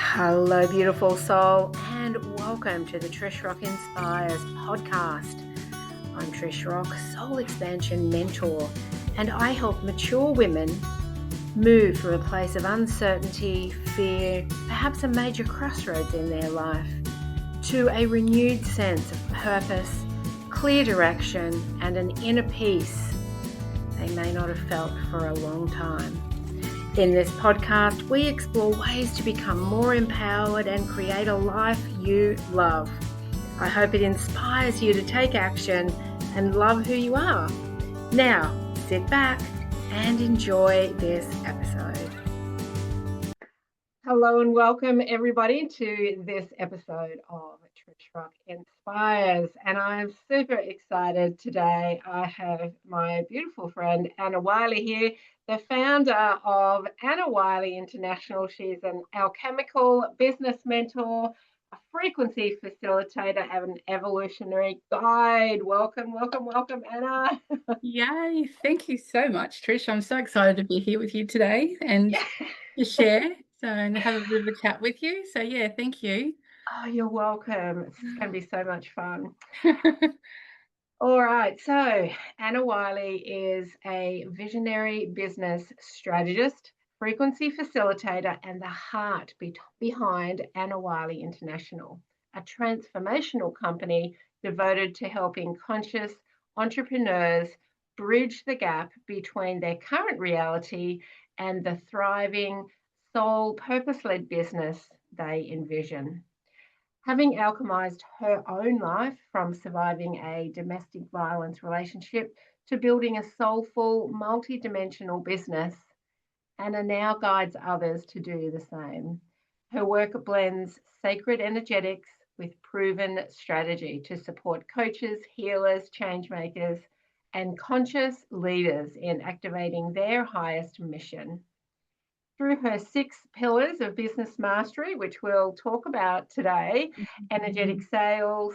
Hello, beautiful soul, and welcome to the Trish Rock Inspires podcast. I'm Trish Rock, Soul Expansion Mentor, and I help mature women move from a place of uncertainty, fear, perhaps a major crossroads in their life, to a renewed sense of purpose, clear direction, and an inner peace they may not have felt for a long time. In this podcast, we explore ways to become more empowered and create a life you love. I hope it inspires you to take action and love who you are. Now, sit back and enjoy this episode. Hello and welcome everybody to this episode of Trish Rock Inspires. And I'm super excited today. I have my beautiful friend Anna Wiley here, the founder of Anna Wiley International. She's an alchemical business mentor, a frequency facilitator, and an evolutionary guide. Welcome, Anna. Yay. Thank you so much, Trish. I'm so excited to be here with you today and to share and have a bit of a chat with you. So, yeah, thank you. Oh, you're welcome. It's going to be so much fun. All right, so Anna Wiley is a visionary business strategist, frequency facilitator, and the heart behind Anna Wiley International, a transformational company devoted to helping conscious entrepreneurs bridge the gap between their current reality and the thriving, soul purpose-led business they envision. Having alchemized her own life from surviving a domestic violence relationship to building a soulful, multi-dimensional business, Anna now guides others to do the same. Her work blends sacred energetics with proven strategy to support coaches, healers, change makers, and conscious leaders in activating their highest mission. Through her 6 pillars of business mastery, which we'll talk about today, energetic sales,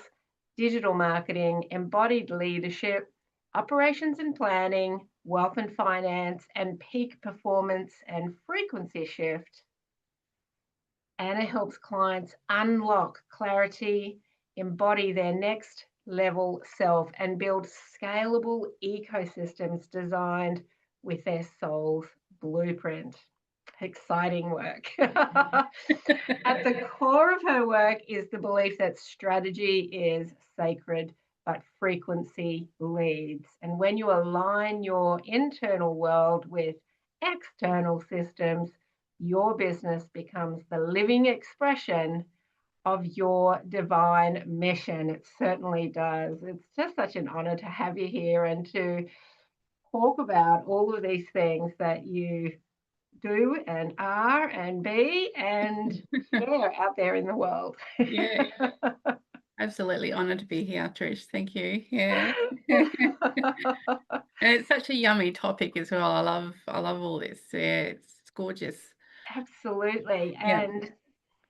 digital marketing, embodied leadership, operations and planning, wealth and finance, and peak performance and frequency shift, Anna helps clients unlock clarity, embody their next level self, and build scalable ecosystems designed with their soul's blueprint. Exciting work. At the core of her work is the belief that strategy is sacred, but frequency leads. And when you align your internal world with external systems, your business becomes the living expression of your divine mission. It certainly does. It's just such an honor to have you here and to talk about all of these things that you do and are and be and share out there in the world. Yeah, absolutely honored to be here, Trish. Thank you. Yeah. And it's such a yummy topic as well. I love all this. Yeah, it's gorgeous. Absolutely. Yeah. And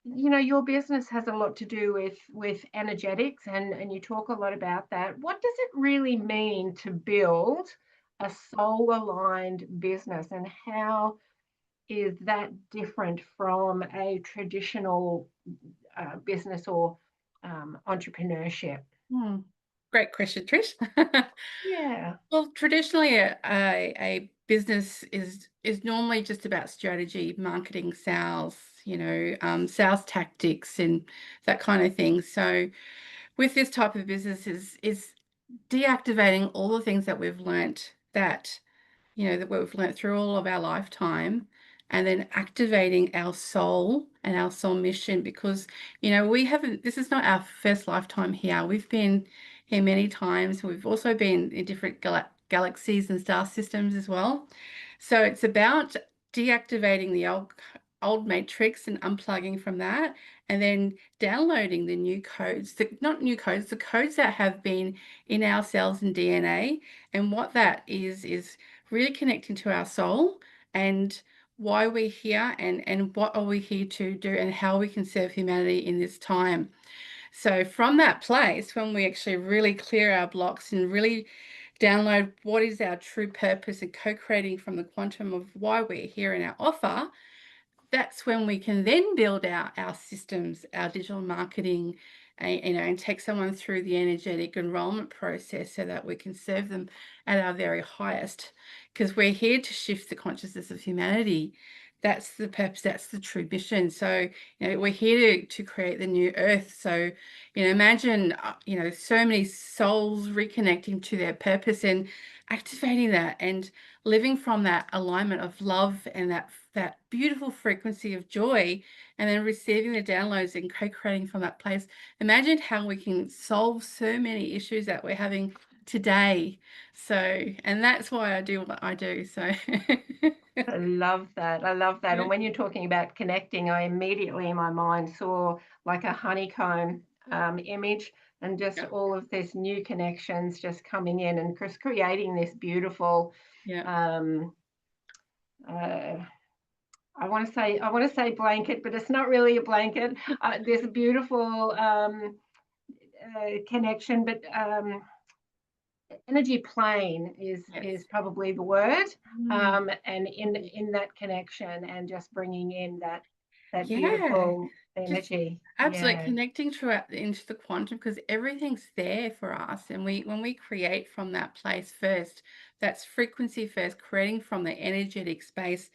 you know, your business has a lot to do with energetics, and you talk a lot about that. What does it really mean to build a soul aligned business, and how is that different from a traditional business or entrepreneurship? Great question, Trish. Yeah. Well, traditionally, a business is normally just about strategy, marketing, sales, sales tactics, and that kind of thing. So, with this type of business, is deactivating all the things that we've learnt that we've learnt through all of our lifetime, and then activating our soul and our soul mission, because we haven't. This is not our first lifetime here. We've been here many times. We've also been in different galaxies and star systems as well. So it's about deactivating the old matrix and unplugging from that, and then downloading the new codes, the codes that have been in our cells and DNA. And what that is really connecting to our soul and why we're here, and what are we here to do, and how we can serve humanity in this time. So from that place, when we actually really clear our blocks and really download what is our true purpose and co-creating from the quantum of why we're here and our offer, that's when we can then build out our systems, our digital marketing, and take someone through the energetic enrollment process so that we can serve them at our very highest, because we're here to shift the consciousness of humanity. That's the purpose, that's the true mission. So, we're here to create the new earth. So, imagine, so many souls reconnecting to their purpose and activating that and living from that alignment of love and that beautiful frequency of joy, and then receiving the downloads and co-creating from that place. Imagine how we can solve so many issues that we're having today. So, and that's why I do what I do. So I love that. I love that. yeah, And when you're talking about connecting, I immediately in my mind saw like a honeycomb image, and just yeah, all of this new connections just coming in and just creating this beautiful yeah. um, I want to say blanket, but it's not really a blanket. This beautiful connection, but energy plane is Yes. probably the word. Mm. And in that connection, and just bringing in that Yeah. beautiful Just energy. absolutely Yeah, connecting throughout into the quantum, because everything's there for us. And when we create from that place first, that's frequency first, creating from the energetic space,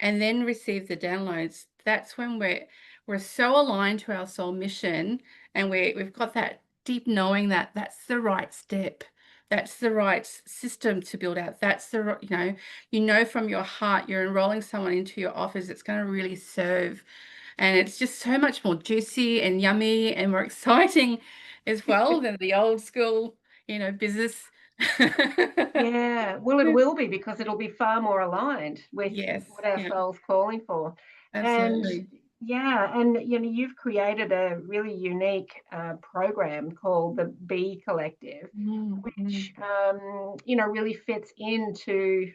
and then receive the downloads, that's when we're so aligned to our soul mission, and we've got that deep knowing that that's the right step. That's the right system to build out. That's the from your heart, you're enrolling someone into your office. It's going to really serve, and it's just so much more juicy and yummy and more exciting as well than the old school, business. yeah. Well, it will be, because it'll be far more aligned with Yes, what our yeah, soul's calling for. And absolutely. yeah, and you've created a really unique program called the B Collective, Mm, mm. which really fits into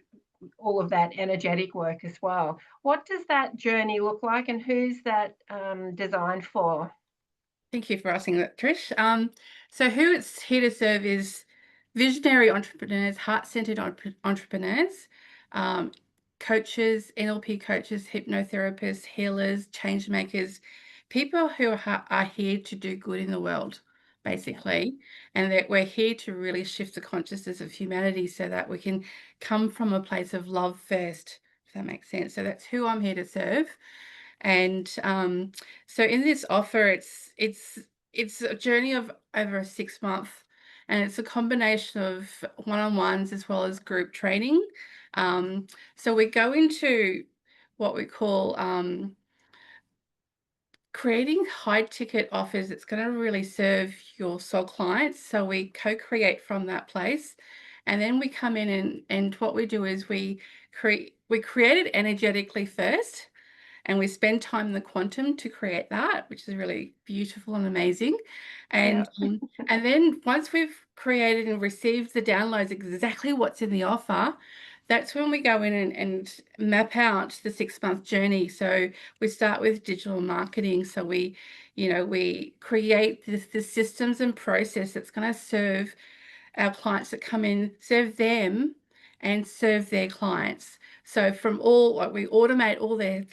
all of that energetic work as well. What does that journey look like, and who's that designed for? Thank you for asking that, Trish. So who it's here to serve is visionary entrepreneurs, heart-centered entrepreneurs, um, coaches, NLP coaches, hypnotherapists, healers, change makers, people who are here to do good in the world, Yeah, basically, and that we're here to really shift the consciousness of humanity so that we can come from a place of love first, if that makes sense. So that's who I'm here to serve. And so in this offer, it's a journey of over a 6 month, and it's a combination of one-on-ones as well as group training. So we go into what we call creating high ticket offers that's going to really serve your soul clients. So we co-create from that place, and then we come in, and what we do is we create it energetically first, and we spend time in the quantum to create that, which is really beautiful and amazing. yeah, And then once we've created and received the downloads, exactly what's in the offer, that's when we go in and map out the 6 month journey. So we start with digital marketing. So we create the systems and process that's going to serve our clients that come in, serve them and serve their clients. So from we automate all their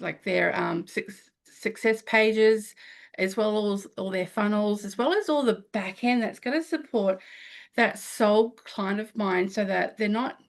success pages, as well as all their funnels, as well as all the back end that's going to support that soul client of mine, so that they're not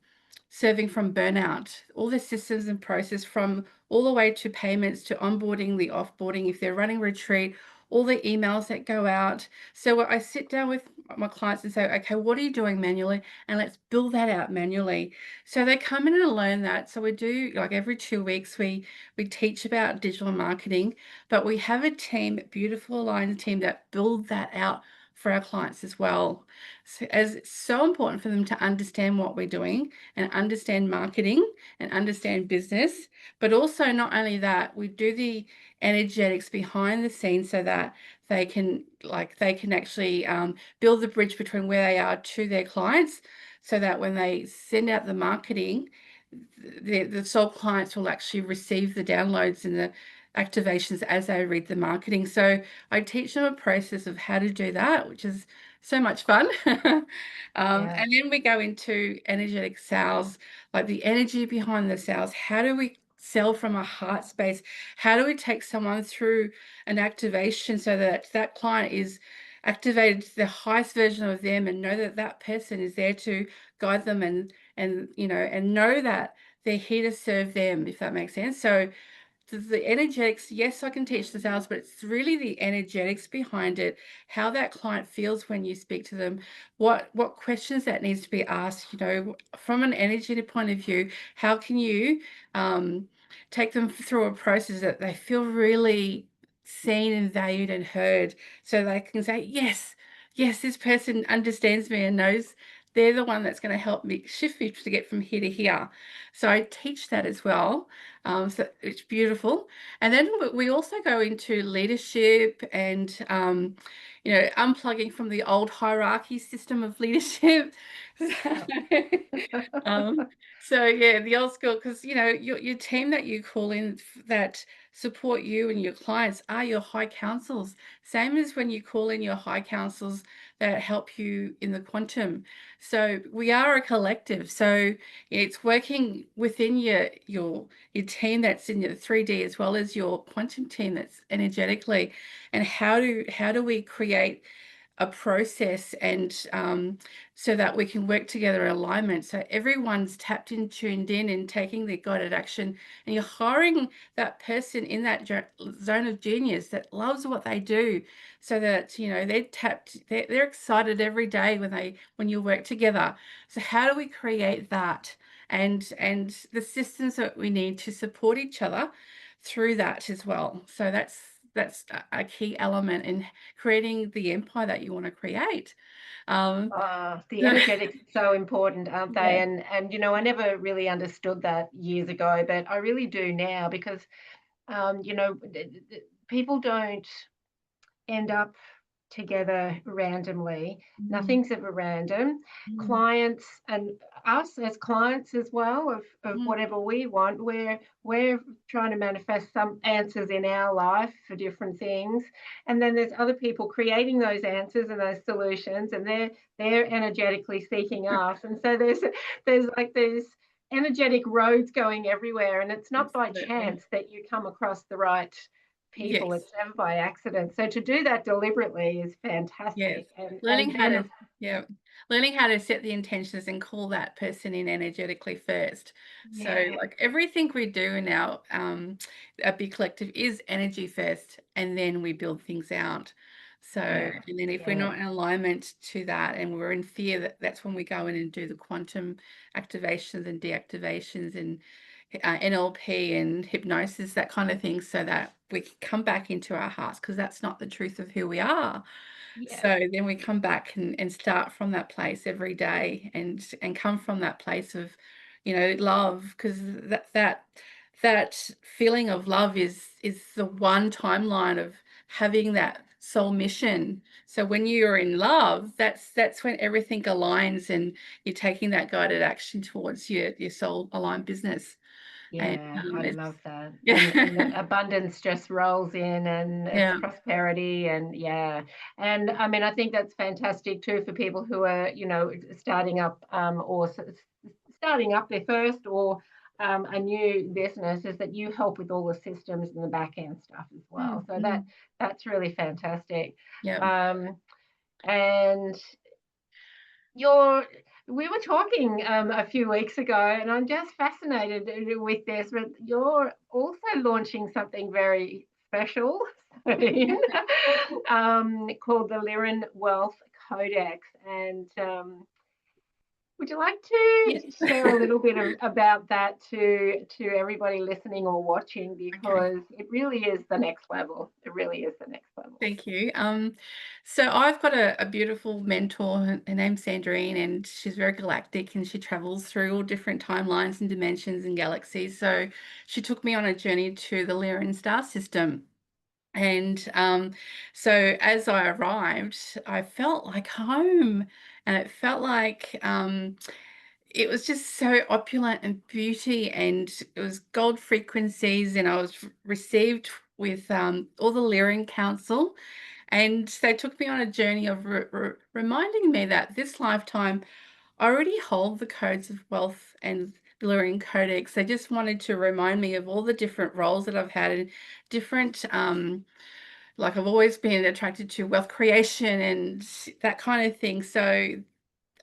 serving from burnout. All the systems and process, from all the way to payments, to onboarding, the offboarding, if they're running retreat, all the emails that go out. So I sit down with my clients and say, okay, what are you doing manually? And let's build that out manually. So they come in and learn that. So we do, like, every 2 weeks, we teach about digital marketing, but we have a team, beautiful aligned team, that build that out for our clients as well. So, as it's so important for them to understand what we're doing and understand marketing and understand business, but also not only that, we do the energetics behind the scenes so that they can actually build the bridge between where they are to their clients, so that when they send out the marketing, the soul clients will actually receive the downloads and the activations as they read the marketing. So I teach them a process of how to do that, which is so much fun. yeah, And then we go into energetic sales, like the energy behind the sales. How do we sell from a heart space? How do we take someone through an activation so that that client is activated to the highest version of them, and know that that person is there to guide them, and and know that they're here to serve them, if that makes sense. So the energetics, yes, I can teach the sales, but it's really the energetics behind it, how that client feels when you speak to them, what questions that needs to be asked, from an energy point of view. How can you take them through a process that they feel really seen and valued and heard, so they can say, yes, yes, this person understands me and knows they're the one that's going to help me shift me to get from here to here. So I teach that as well. So it's beautiful. And then we also go into leadership and, unplugging from the old hierarchy system of leadership. um, so yeah, the old school, because your team that you call in that support you and your clients are your high councils. Same as when you call in your high councils that help you in the quantum. So we are a collective. So it's working within your team that's in your 3D, as well as your quantum team that's energetically. And how do we create a process, and so that we can work together in alignment, so everyone's tapped in, tuned in, and taking their guided action, and you're hiring that person in that zone of genius that loves what they do, so that they're tapped, they're excited every day when you work together. So how do we create that, and the systems that we need to support each other through that as well? So that's a key element in creating the empire that you want to create. Um, The energetics are so important, aren't they? yeah. And I never really understood that years ago, but I really do now, because people don't end up together randomly. Mm, Nothing's ever random. mm, Clients and us as clients as well of mm. whatever we want, we're trying to manifest some answers in our life for different things. And then there's other people creating those answers and those solutions, and they're energetically seeking us. And so there's energetic roads going everywhere, and it's not by Absolutely. chance that you come across the right people. Yes. It's never by accident. So to do that deliberately is Yes. fantastic. And Learning and how then to, yeah, learning how to set the intentions and call that person in energetically first. So yeah, like everything we do in our a big collective is energy first, and then we build things out. So, yeah, and then if we're yeah, not in alignment to that, and we're in fear, that's when we go in and do the quantum activations and deactivations, and NLP and hypnosis, that kind of thing, so that we can come back into our hearts, because that's not the truth of who we are. yeah, So then we come back and start from that place every day, and come from that place of, love, because that feeling of love is the one timeline of having that soul mission. So when you're in love, that's when everything aligns, and you're taking that guided action towards your soul aligned business. And yeah. I it's love that. And yeah. the abundance just rolls in, and it's Yeah. prosperity, and yeah. And I mean, I think that's fantastic too for people who are, starting up, or starting up their first, or a new business, is that you help with all the systems and the back end stuff as well. Mm, So mm. that's really fantastic. Yeah. Um, and You're, we were talking a few weeks ago, and I'm just fascinated with this, but you're also launching something very special soon, called the Liren Wealth Codex. And would you like Yeah. to share a little bit about that to everybody listening or watching? Okay. Because it really is the next level. It really is the next level. Thank you. So I've got a beautiful mentor. Her name's Sandrine, and she's very galactic, and she travels through all different timelines and dimensions and galaxies. So she took me on a journey to the Lyran star system. And so as I arrived, I felt like home, and it felt like it was just so opulent and beauty, and it was gold frequencies, and I was received with all the Lyrian Council, and they took me on a journey of reminding me that this lifetime I already hold the codes of wealth and Luring Codex. They just wanted to remind me of all the different roles that I've had and different, like I've always been attracted to wealth creation and that kind of thing. So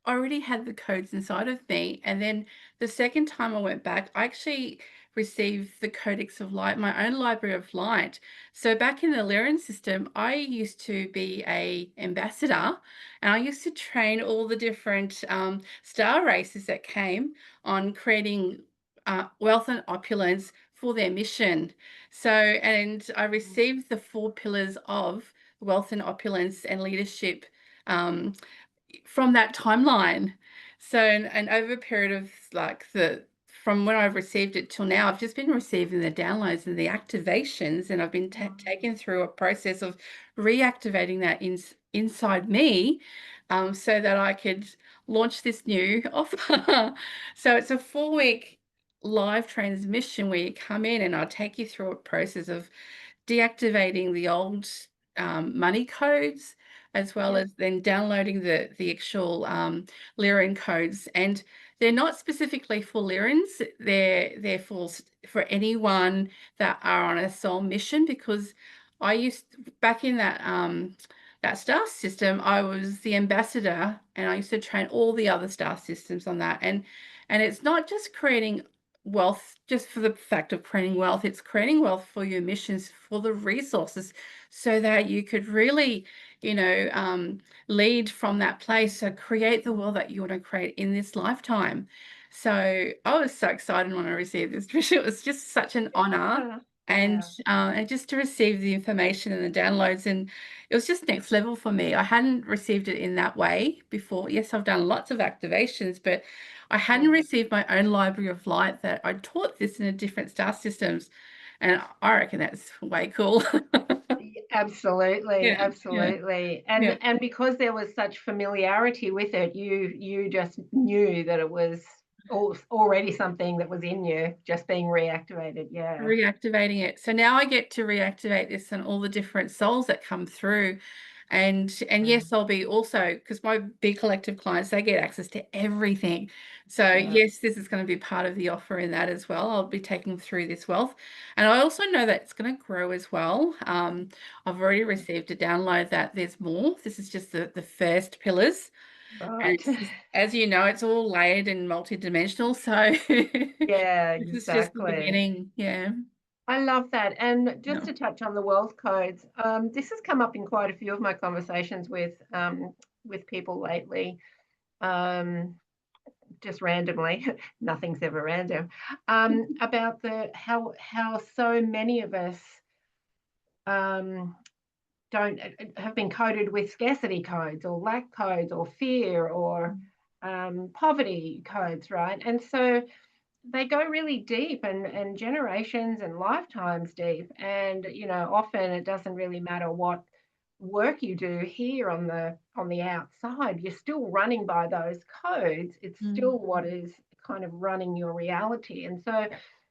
I already had the codes inside of me. And then the second time I went back, I actually received the Codex of Light, my own library of light. So back in the Lyran system, I used to be a ambassador, and I used to train all the different star races that came on creating wealth and opulence for their mission. So, and I received the 4 pillars of wealth and opulence and leadership from that timeline. So, and over a period of like from when I've received it till now, I've just been receiving the downloads and the activations, and I've been taken through a process of reactivating that inside me, so that I could launch this new offer. So it's a 4-week live transmission where you come in and I'll take you through a process of deactivating the old money codes, as well Yep. as then downloading the actual Lyran codes. And they're not specifically for Lyrans, they're for anyone that are on a soul mission, because I used back in that star system, I was the ambassador and I used to train all the other star systems on that. And it's not just creating wealth just for the fact of creating wealth, it's creating wealth for your missions, for the resources, so that you could really, lead from that place. So create the world that you want to create in this lifetime. So I was so excited when I received this, Tricia. It was just such an honor. And Yeah. and just to receive the information and the downloads, and it was just next level for me. I hadn't received it in that way before. Yes, I've done lots of activations, but I hadn't received my own library of light that I taught this in a different star systems. And I reckon that's way cool. Absolutely, Yeah, yeah, absolutely. yeah. And because there was such familiarity with it, you just knew that it was already something that was in you, just being reactivated. Yeah. Reactivating it. So now I get to reactivate this and all the different souls that come through. And Yeah. yes, I'll be also, because my big collective clients, they get access to everything. So Yeah. yes, this is going to be part of the offer in that as well. I'll be taking through this wealth. And I also know that it's going to grow as well. I've already received a download that there's more. This is just the first pillars. And Right. as you know, it's all layered and multidimensional. So Yeah, this is just the exactly. beginning. Yeah. I love that. And just Yeah. to touch on the wealth codes, this has come up in quite a few of my conversations with people lately. Um, just randomly, nothing's ever random, about the how so many of us um, don't have been coded with scarcity codes or lack codes or fear or poverty codes, right? And so they go really deep and generations and lifetimes deep. And often it doesn't really matter what work you do here on the outside, you're still running by those codes. It's Mm, still what is kind of running your reality. And so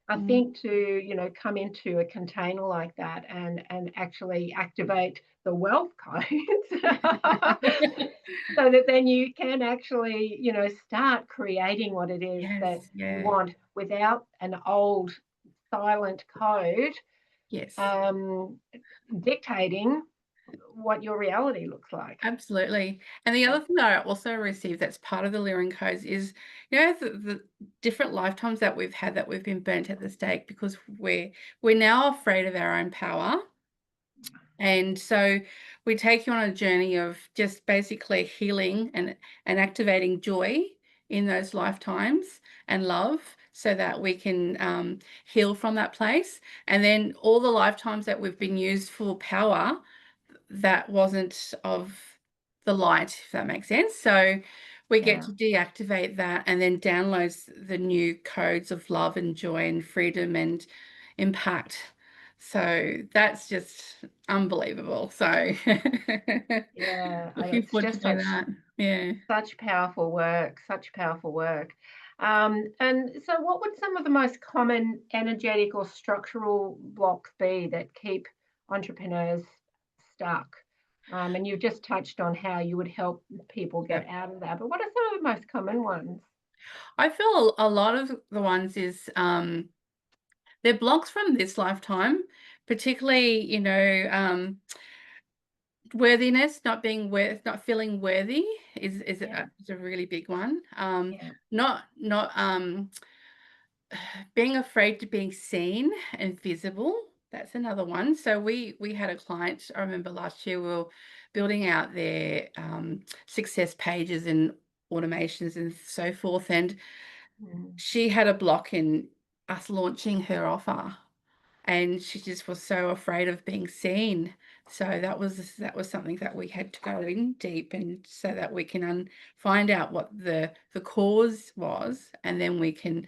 I mm. think to come into a container like that and actually activate the wealth codes so that then you can actually start creating what it is Yes, that you yeah. want without an old silent code Yes, um, dictating what your reality looks like. absolutely. And the other thing that I also received that's part of the Lyran codes is, the different lifetimes that we've had that we've been burnt at the stake because we're now afraid of our own power. And so we take you on a journey of just basically healing and activating joy in those lifetimes and love so that we can heal from that place. And then all the lifetimes that we've been used for power that wasn't of the light, if that makes sense. So we get Yeah, to deactivate that and then downloads the new codes of love and joy and freedom and impact. So that's just unbelievable. So yeah. looking It's forward to just doing that. Yeah. such powerful work, such powerful work. And so, what would some of the most common energetic or structural blocks be that keep entrepreneurs stuck? And you've just touched on how you would help people Yeah. get out of that. But what are some of the most common ones? I feel a lot of the ones is they're blocks from this lifetime, particularly, worthiness, not feeling worthy Yeah, is a really big one. yeah. Not being afraid to being seen and visible. That's another one. So we had a client, I remember last year we were building out their success pages and automations and so forth, and Mm. she had a block in us launching her offer, and she just was so afraid of being seen. So that was something that we had to go in deep, and so that we can find out what the cause was, and then we can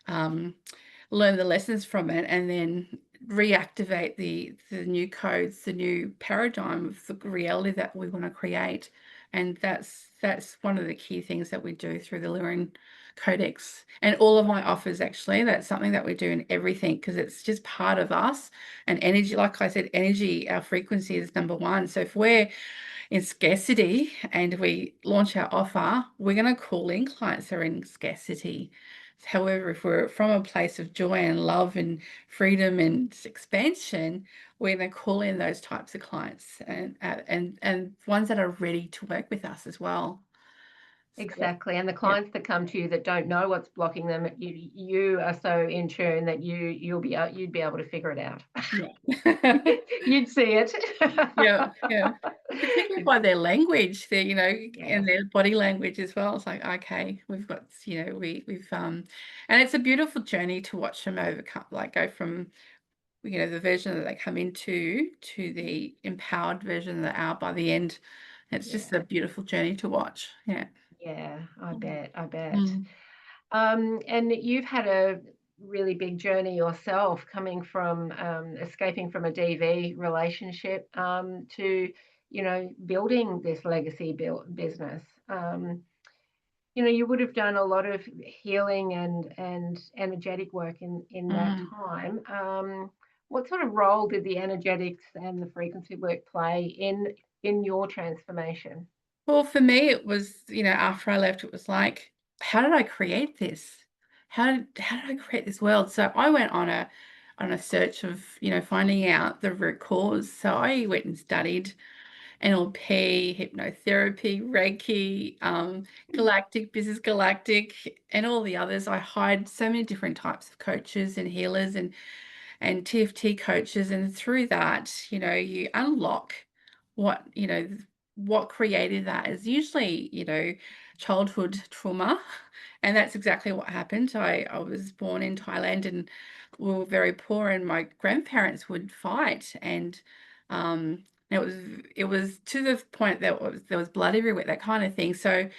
um, learn the lessons from it, and then reactivate the new codes, the new paradigm of the reality that we want to create. And that's one of the key things that we do through the Lyran Codex and all of my offers. Actually, that's something that we do in everything, because it's just part of us. And energy, like I said, energy, our frequency is number one. So if we're in scarcity and we launch our offer, we're going to call in clients that are in scarcity. However, if we're from a place of joy and love and freedom and expansion, we're going to call in those types of clients, and ones that are ready to work with us as well. Yeah, Exactly. And the yeah, clients that come to you that don't know what's blocking them, you are so in tune that you'd be able to figure it out. yeah. You'd see it. Yeah, yeah. Particularly It's by their language, yeah, and their body language as well. It's like, okay, we've got, we've and it's a beautiful journey to watch them overcome, like go from, the version that they come into to the empowered version that they are by the end. It's just yeah, a beautiful journey to watch. Yeah. yeah. I Mm. bet, I bet. Mm. And you've had a really big journey yourself, coming from escaping from a DV relationship to, building this legacy business. You would have done a lot of healing and energetic work in that Mm. time. What sort of role did the energetics and the frequency work play in your transformation? Well, for me, it was, after I left, it was like, how did I create this? How did I create this world? So I went on a search of, finding out the root cause. So I went and studied NLP, hypnotherapy, Reiki, galactic, business galactic, and all the others. I hired so many different types of coaches and healers and TFT coaches. And through that, you unlock what, what created that is usually, childhood trauma. And that's exactly what happened. I was born in Thailand, and we were very poor, and my grandparents would fight. And it was it was to the point that there was blood everywhere, that kind of thing. So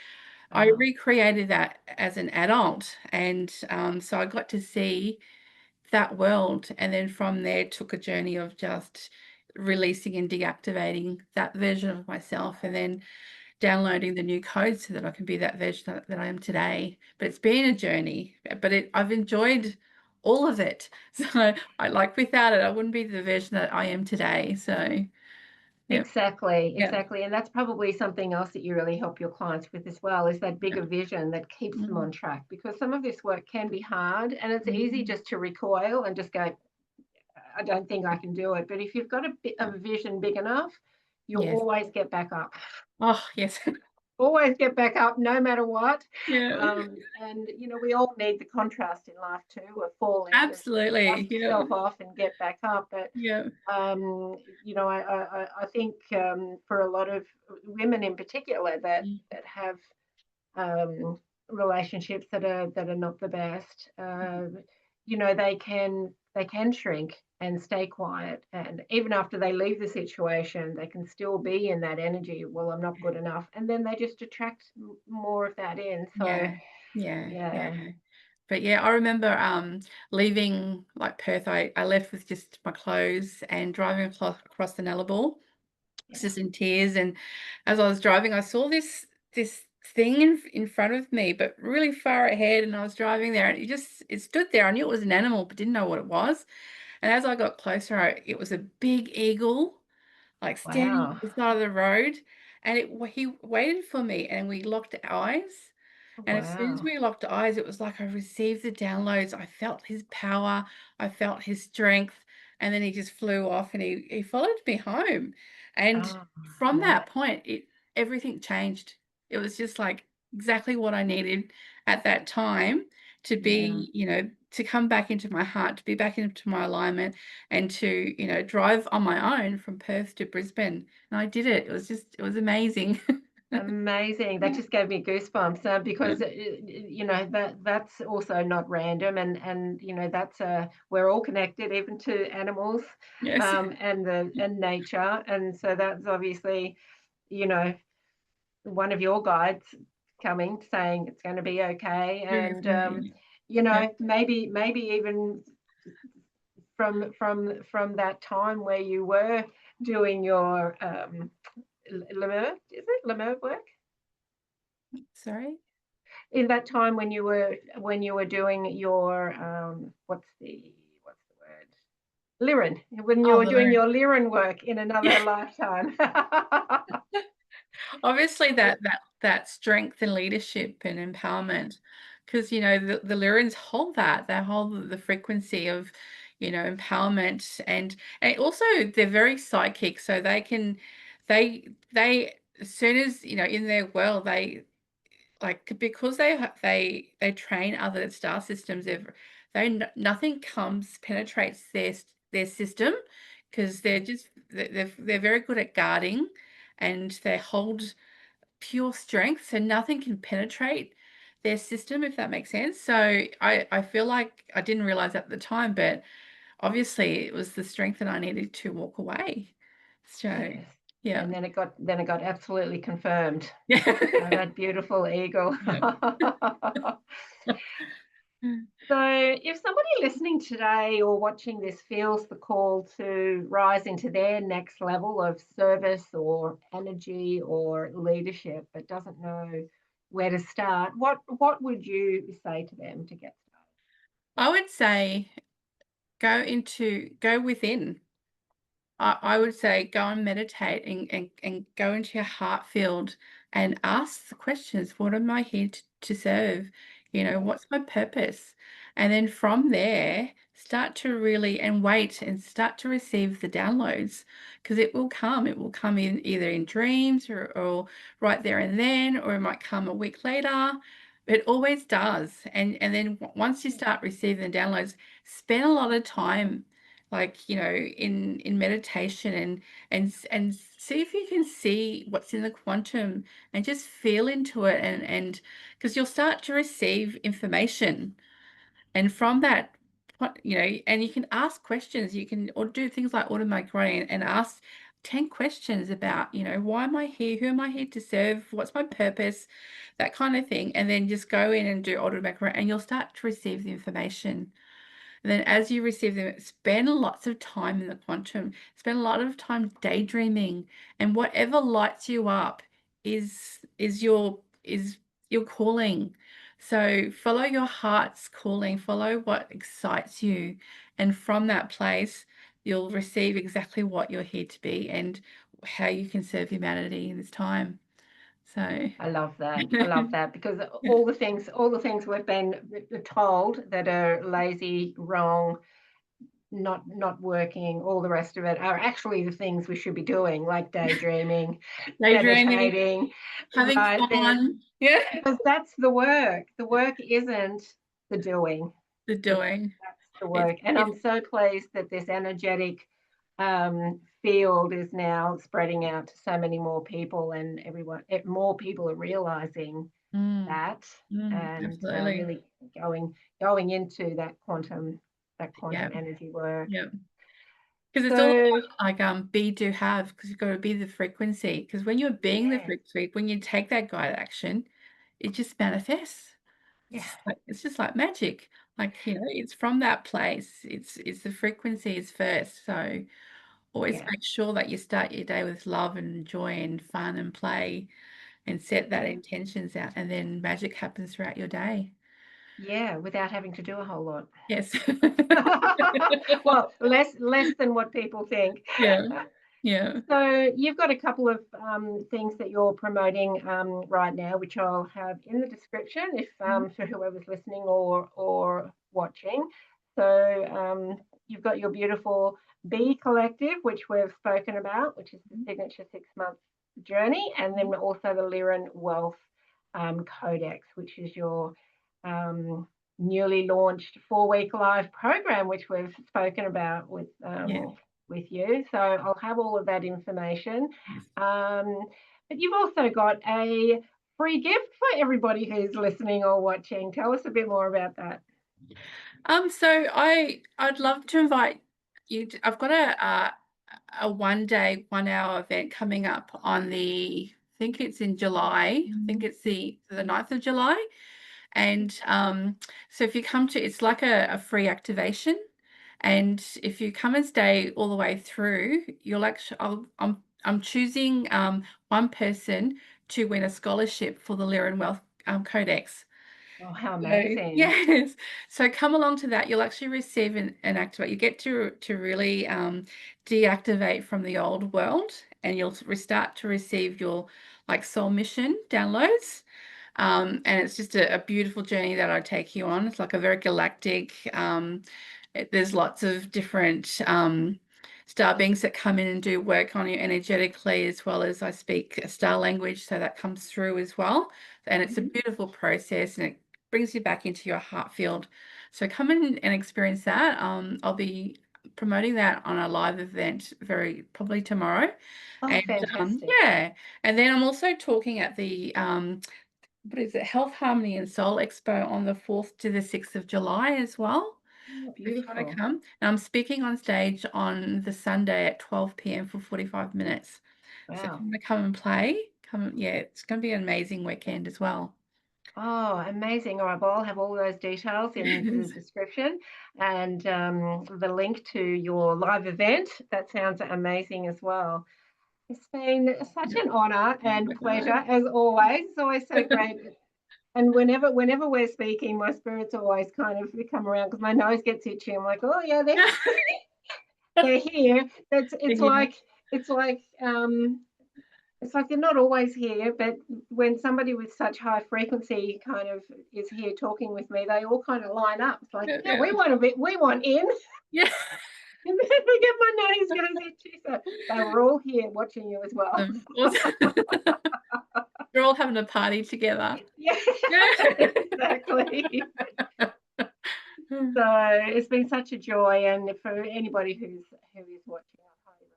I Wow. recreated that as an adult, and so I got to see that world, and then from there took a journey of just releasing and deactivating that version of myself, and then downloading the new code so that I can be that version that I am today. But it's been a journey, but I've enjoyed all of it. So I, like, without it, I wouldn't be the version that I am today. So yeah, Exactly, yeah, exactly. And that's probably something else that you really help your clients with as well, is that yeah. bigger vision that keeps them Mm, on track. Because some of this work can be hard, and it's easy mm, just to recoil and just go, I don't think I can do it. But if you've got a bit of vision big enough, you'll yes. always get back up. Oh, yes. Always get back up no matter what. Yeah, And we all need the contrast in life too. We're falling, just absolutely. dust Yeah, yourself off and get back up. But yeah, I think for a lot of women in particular mm, that have um, relationships that are not the best, they can shrink and stay quiet, and even after they leave the situation, they can still be in that energy. Well, I'm not good enough, and then they just attract more of that in. So yeah, yeah, yeah. yeah, But yeah, I remember leaving like Perth. I left with just my clothes and driving across the Nullarbor, yeah, just in tears. And as I was driving, I saw this thing in front of me, but really far ahead. And I was driving there, and it stood there. I knew it was an animal, but didn't know what it was. And as I got closer, it was a big eagle, like standing wow, at the side of the road. And he waited for me, and we locked eyes. And as soon as Wow. we locked eyes, it was like I received the downloads. I felt his power, I felt his strength, and then he just flew off and he followed me home. And Oh, from love that it. point, everything changed. It was just like exactly what I needed at that time to Yeah. be, to come back into my heart, to be back into my alignment, and to, drive on my own from Perth to Brisbane. And I did it. It was amazing. Amazing. That just gave me goosebumps, Yeah. because that's also not random, and that's we're all connected, even to animals, Yes. and nature, and so that's obviously, you know, one of your guides coming saying it's going to be okay, and Yeah. maybe even from that time where you were doing your Lemur, is it Lemur work? Sorry? In that time when you were doing your what's the word? Lyran, when you Oh, were the doing learn. your Lyran work in Yeah. another lifetime. Obviously that strength and leadership and empowerment, because the Lyrans hold that. They hold the frequency of, empowerment, and also they're very psychic, so they as soon as, in their world, like, because they train other star systems, nothing comes penetrates their system, because they're very good at guarding, and they hold pure strength, so nothing can penetrate their system, if that makes sense. So I feel like I didn't realize at the time, but obviously it was the strength that I needed to walk away. So Yes. yeah. And then it got absolutely confirmed by Yeah. that beautiful eagle. Yeah. So, if somebody listening today or watching this feels the call to rise into their next level of service or energy or leadership, but doesn't know where to start, what would you say to them to get I would say go within. I would say go and meditate, and go into your heart field and ask the questions. What am I here to serve? started? What's my purpose? And then from there, start to really and wait and start to receive the downloads, because it will come. It will come in either in dreams, or right there and then, or it might come a week later. It always does. And then once you start receiving the downloads, spend a lot of time, like, in meditation, and see if you can see what's in the quantum, and just feel into it, and because you'll start to receive information, and from that, and you can ask questions. You can or do things like automatic writing, and ask 10 questions about, why am I here, who am I here to serve, what's my purpose, that kind of thing, and then just go in and do automatic writing, and you'll start to receive the information. And then as you receive them, spend lots of time in the quantum, spend a lot of time daydreaming, and whatever lights you up is your calling. So follow your heart's calling, follow what excites you, and from that place, you'll receive exactly what you're here to be, and how you can serve humanity in this time. So I love that. I love that, because all the things we've been told that are lazy, wrong, not working, all the rest of it are actually the things we should be doing, like daydreaming, daydreaming, meditating, having right there, fun, yeah, because that's the work. The work isn't the doing. the It's doing. That's the It's work. And it's I'm so pleased that this energetic field is now spreading out to so many more people, and more people are realizing mm, that, and absolutely. really going into that quantum Yeah, energy work. yeah. Because it's all So about, like, be, do, have, because you've got to be the frequency. Because when you're being the yeah, frequency, when you take that guided action, it just manifests. yeah, It's just like magic. Like, it's from that place. It's the frequency is first. So always yeah, make sure that you start your day with love and joy and fun and play, and set that yeah, intentions out, and then magic happens throughout your day. yeah, without having to do a whole lot. Yes. Well, less than what people think. Yeah. Yeah. So you've got a couple of things that you're promoting right now, which I'll have in the description if for whoever's listening or watching. So you've got your beautiful Bee Collective, which we've spoken about, which is the signature 6-month journey, and then also the Lyran Wealth Codex, which is your newly launched 4-week live program, which we've spoken about with you. So I'll have all of that information. But you've also got a free gift for everybody who's listening or watching. Tell us a bit more about that. So I'd love to invite you to, I've got a 1-day, 1-hour event coming up on I think it's in July. I think it's the 9th of July. And so if you come to, it's like a free activation. And if you come and stay all the way through, you'll actually, I'm choosing one person to win a scholarship for the Lyran Wealth Codex. Oh, how amazing. So, yes. So come along to that. You'll actually receive an activate. You get to really deactivate from the old world, and you'll start to receive your like soul mission downloads. And it's just a beautiful journey that I take you on. It's like a very galactic, there's lots of different star beings that come in and do work on you energetically, as well as I speak a star language, so that comes through as well. And it's a beautiful process, and it brings you back into your heart field. So come in and experience that. I'll be promoting that on a live event probably tomorrow. Oh, and fantastic. And then I'm also talking at the what is it, Health, Harmony and Soul Expo on the 4th to the 6th of July as well. Oh, If you want beautiful. to come. And I'm speaking on stage on the Sunday at 12 p.m. for 45 minutes. Wow. So if you want to come and play, it's going to be an amazing weekend as well. Oh, amazing. All right, well, I'll have all those details in the description, and the link to your live event. That sounds amazing as well. It's been such an honor and pleasure, as always. It's always so great. And whenever we're speaking, my spirits always kind of come around because my nose gets itchy. I'm like, oh yeah, they're here. It's like they're not always here, but when somebody with such high frequency kind of is here talking with me, they all kind of line up. It's like, yeah, we want in. Yeah. And then we get my nose goes itchy. So they were all here watching you as well. We're all having a party together. Yeah. Exactly. So it's been such a joy, and for anybody who is watching, I highly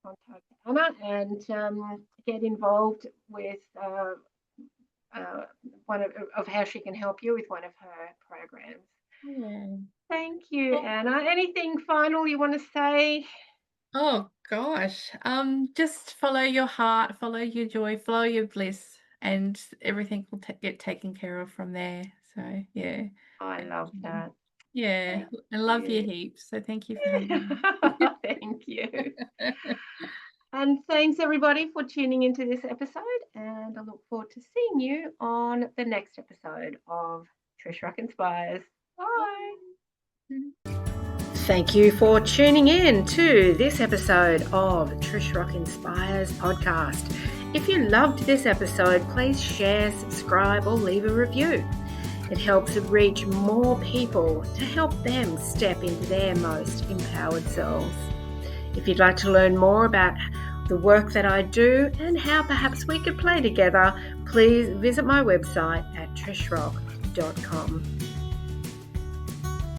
recommend contact Anna and get involved with one of how she can help you with one of her programs. Yeah. Thank you, Anna. Anything final you want to say? Oh gosh, just follow your heart, follow your joy, follow your bliss, and everything will get taken care of from there. So yeah. I love that. Yeah, I love you heaps. So thank you for having me. Thank you. And thanks everybody for tuning into this episode, and I look forward to seeing you on the next episode of Trish Rock Inspires. Bye. Thank you for tuning in to this episode of Trish Rock Inspires podcast. If you loved this episode, please share, subscribe, or leave a review. It helps it reach more people to help them step into their most empowered selves. If you'd like to learn more about the work that I do and how perhaps we could play together, please visit my website at trishrock.com.